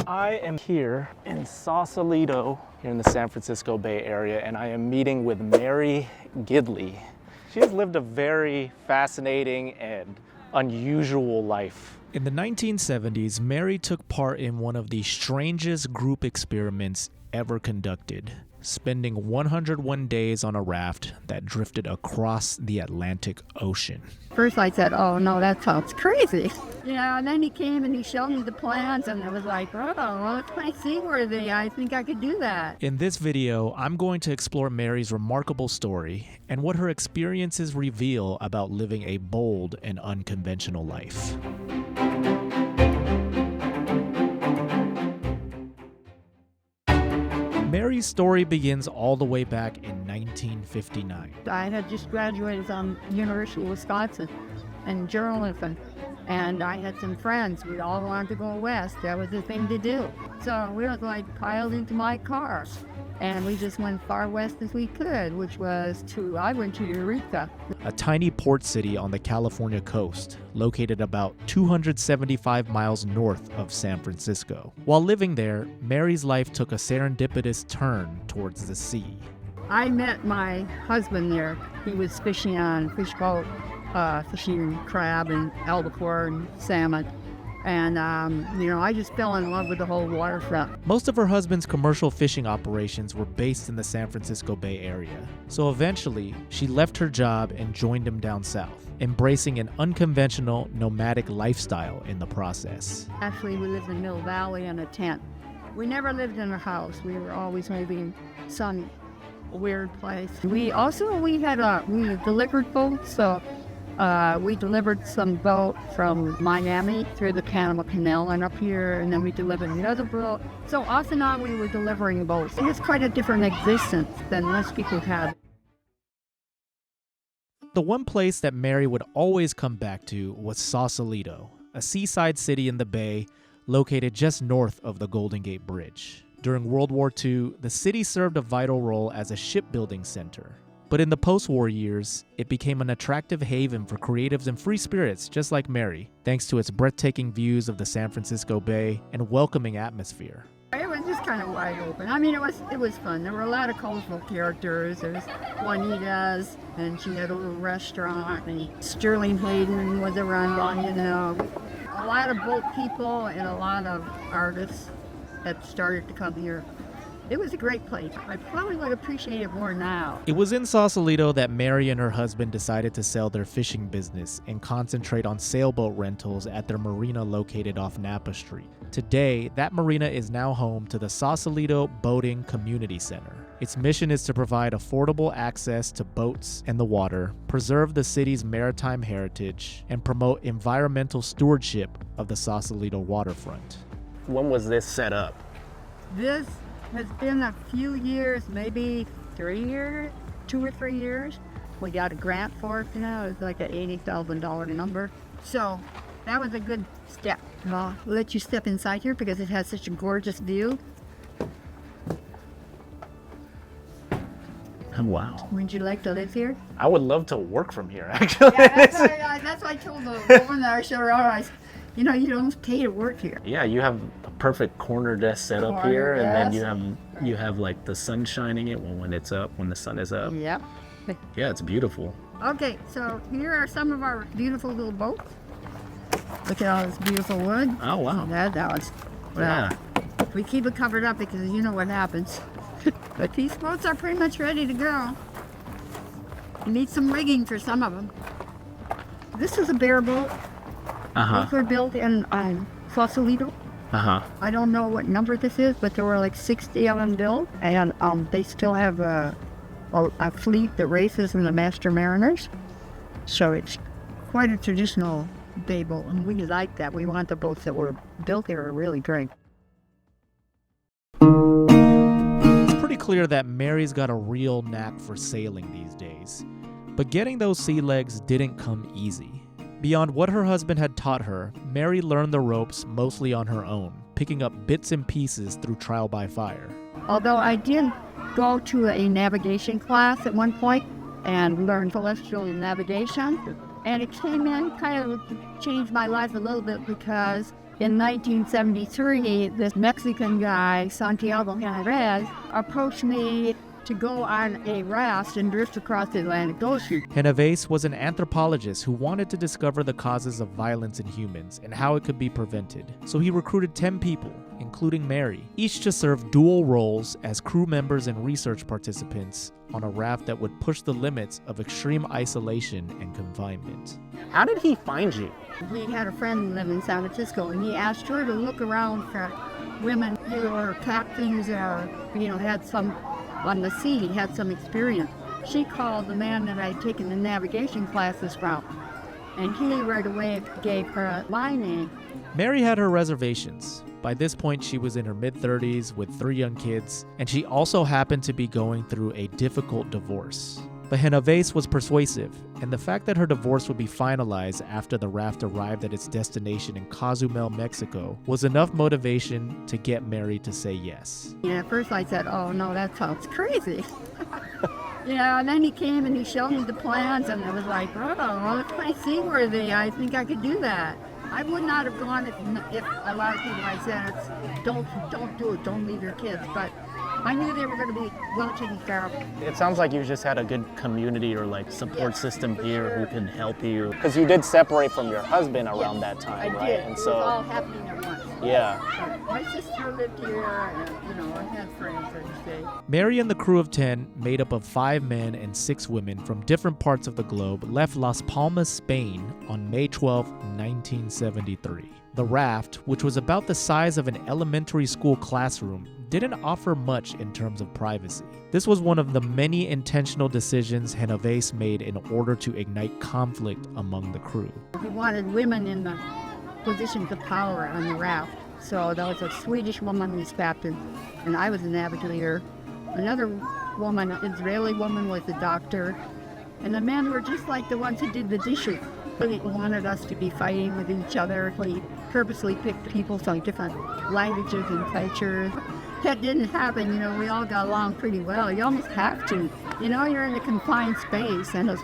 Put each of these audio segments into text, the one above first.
I am here in Sausalito, here in the San Francisco Bay Area, and I am meeting with Mary Gidley. She has lived a very fascinating and unusual life. In the 1970s, Mary took part in one of the strangest group experiments ever conducted, spending 101 days on a raft that drifted across the Atlantic Ocean. First I said, oh no, that sounds crazy. And then he came and he showed me the plans and I was like, oh, well, it's pretty seaworthy. I think I could do that. In this video, I'm going to explore Mary's remarkable story and what her experiences reveal about living a bold and unconventional life. Mary's story begins all the way back in 1959. I had just graduated from University of Wisconsin in journalism, and I had some friends. We all wanted to go west. That was the thing to do. So we was like piled into my car, and we just went far west as we could, which was I went to Eureka, a tiny port city on the California coast, located about 275 miles north of San Francisco. While living there, Mary's life took a serendipitous turn towards the sea. I met my husband there. He was fishing on a fish boat, fishing crab and albacore and salmon. And, I just fell in love with the whole waterfront. Most of her husband's commercial fishing operations were based in the San Francisco Bay Area. So eventually, she left her job and joined him down south, embracing an unconventional, nomadic lifestyle in the process. Actually, we lived in Mill Valley in a tent. We never lived in a house. We were always living some weird place. We delivered boats, so we delivered some boat from Miami through the Panama Canal and up here, and then we delivered another boat. So off and on we were delivering boats. It was quite a different existence than most people had. The one place that Mary would always come back to was Sausalito, a seaside city in the bay located just north of the Golden Gate Bridge. During World War II, the city served a vital role as a shipbuilding center. But in the post-war years, it became an attractive haven for creatives and free spirits just like Mary, thanks to its breathtaking views of the San Francisco Bay and welcoming atmosphere. It was just kind of wide open. I mean, it was fun. There were a lot of colorful characters. There was Juanita's, and she had a little restaurant, and Sterling Hayden was around, A lot of boat people and a lot of artists that started to come here. It was a great place. I probably would appreciate it more now. It was in Sausalito that Mary and her husband decided to sell their fishing business and concentrate on sailboat rentals at their marina located off Napa Street. Today, that marina is now home to the Sausalito Boating Community Center. Its mission is to provide affordable access to boats and the water, preserve the city's maritime heritage, and promote environmental stewardship of the Sausalito waterfront. When was this set up? This has been a few years, maybe 3 years, 2 or 3 years. We got a grant for it now. It's like an $80,000 number. So that was a good step. I'll let you step inside here because it has such a gorgeous view. Oh, wow. Would you like to live here? I would love to work from here, actually. Yeah, that's what I told the woman that I showed her around. You don't pay to work here. Yeah, you have a perfect corner desk set up here, and then you have like the sun shining it when the sun is up. Yep. Yeah, it's beautiful. Okay, so here are some of our beautiful little boats. Look at all this beautiful wood. Oh, wow. That was, Yeah. we keep it covered up because you know what happens. But these boats are pretty much ready to go. You need some rigging for some of them. This is a bear boat. These were built in Sausalito. I don't know what number this is, but there were like 60 of them built, and they still have a fleet that races in the Master Mariners. So it's quite a traditional bay boat, and we like that. We want the boats that were built there are really great. It's pretty clear that Mary's got a real knack for sailing these days, but getting those sea legs didn't come easy. Beyond what her husband had taught her, Mary learned the ropes mostly on her own, picking up bits and pieces through trial by fire. Although I did go to a navigation class at one point and learn celestial navigation, and it came in kind of changed my life a little bit because In 1973, this Mexican guy, Santiago Henarez, approached me to go on a raft and drift across the Atlantic Ocean. Henarez was an anthropologist who wanted to discover the causes of violence in humans and how it could be prevented. So he recruited 10 people, including Mary, each to serve dual roles as crew members and research participants on a raft that would push the limits of extreme isolation and confinement. How did he find you? He had a friend who lived in San Francisco, and he asked her to look around for women who were captains or, had some on the sea, had some experience. She called the man that I'd taken the navigation classes from, and he right away gave her my name. Mary had her reservations. By this point, she was in her mid-30s with 3 young kids, and she also happened to be going through a difficult divorce. But Henarez was persuasive, and the fact that her divorce would be finalized after the raft arrived at its destination in Cozumel, Mexico, was enough motivation to get Mary to say yes. At first I said, oh no, that sounds crazy. And then he came and he showed me the plans, and I was like, oh, well, it's pretty seaworthy. I think I could do that. I would not have gone if a lot of people I said, don't do it, don't leave your kids. But I knew they were going to be well taken care of. It sounds like you just had a good community or support system here who can help you. Because you did separate from your husband around that time, I right? did. And It so, was all happening at once. yeah. So my sister lived here, and I had friends, I'd say. Mary and the crew of 10, made up of 5 men and 6 women from different parts of the globe, left Las Palmas, Spain on May 12, 1973. The raft, which was about the size of an elementary school classroom, didn't offer much in terms of privacy. This was one of the many intentional decisions Henarez made in order to ignite conflict among the crew. He wanted women in the positions of power on the raft. So there was a Swedish woman who was captain, and I was a navigator. Another woman, an Israeli woman, was the doctor. And the men were just like the ones who did the dishes. He wanted us to be fighting with each other. He purposely picked people from different languages and cultures. That didn't happen, we all got along pretty well. You almost have to. You're in a confined space, and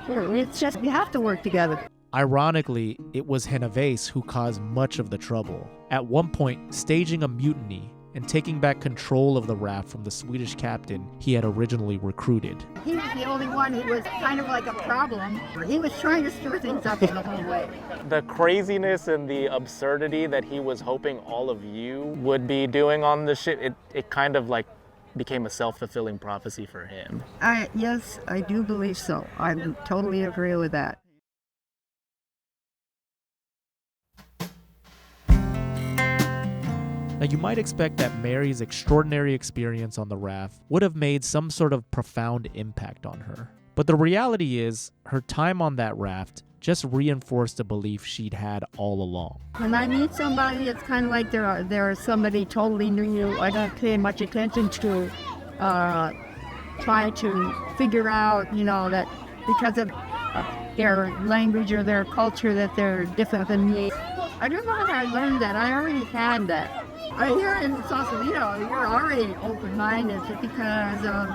it's just, you have to work together. Ironically, it was Henarez who caused much of the trouble, at one point staging a mutiny and taking back control of the raft from the Swedish captain he had originally recruited. He was the only one who was kind of like a problem. He was trying to stir things up the whole way. The craziness and the absurdity that he was hoping all of you would be doing on the ship, it kind of became a self-fulfilling prophecy for him. Yes, I do believe so. I totally agree with that. Now, you might expect that Mary's extraordinary experience on the raft would have made some sort of profound impact on her. But the reality is, her time on that raft just reinforced a belief she'd had all along. When I meet somebody, it's kind of like they're somebody totally new. I don't pay much attention to try to figure out, that because of their language or their culture that they're different than me. I don't know how I learned that. I already had that. Here in Sausalito, you're already open-minded because of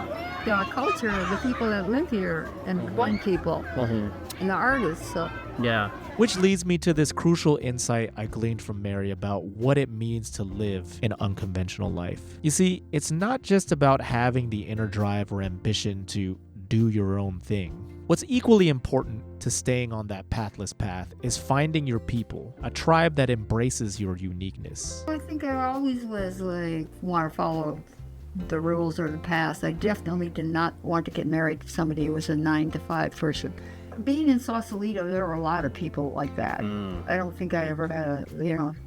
the culture of the people that live here and the blind people and the artists. So. Yeah. Which leads me to this crucial insight I gleaned from Mary about what it means to live an unconventional life. You see, it's not just about having the inner drive or ambition to do your own thing. What's equally important to staying on that pathless path is finding your people, a tribe that embraces your uniqueness. I think I always was want to follow the rules or the past. I definitely did not want to get married to somebody who was a 9-to-5 person. Being in Sausalito, there were a lot of people like that. I don't think I ever had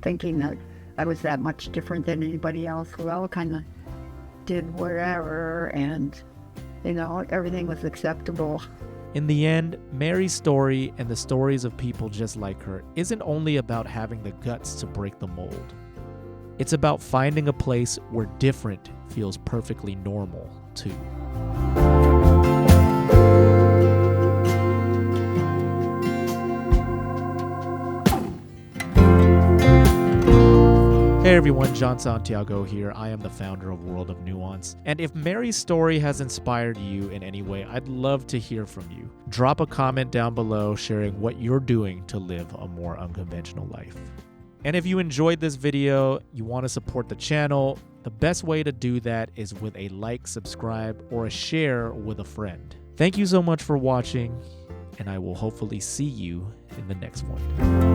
thinking that I was that much different than anybody else. We all kind of did whatever, and everything was acceptable. In the end, Mary's story and the stories of people just like her isn't only about having the guts to break the mold. It's about finding a place where different feels perfectly normal, too. Hey everyone, John Santiago here. I am the founder of World of Nuance. And if Mary's story has inspired you in any way, I'd love to hear from you. Drop a comment down below sharing what you're doing to live a more unconventional life. And if you enjoyed this video, you want to support the channel, the best way to do that is with a like, subscribe, or a share with a friend. Thank you so much for watching, and I will hopefully see you in the next one.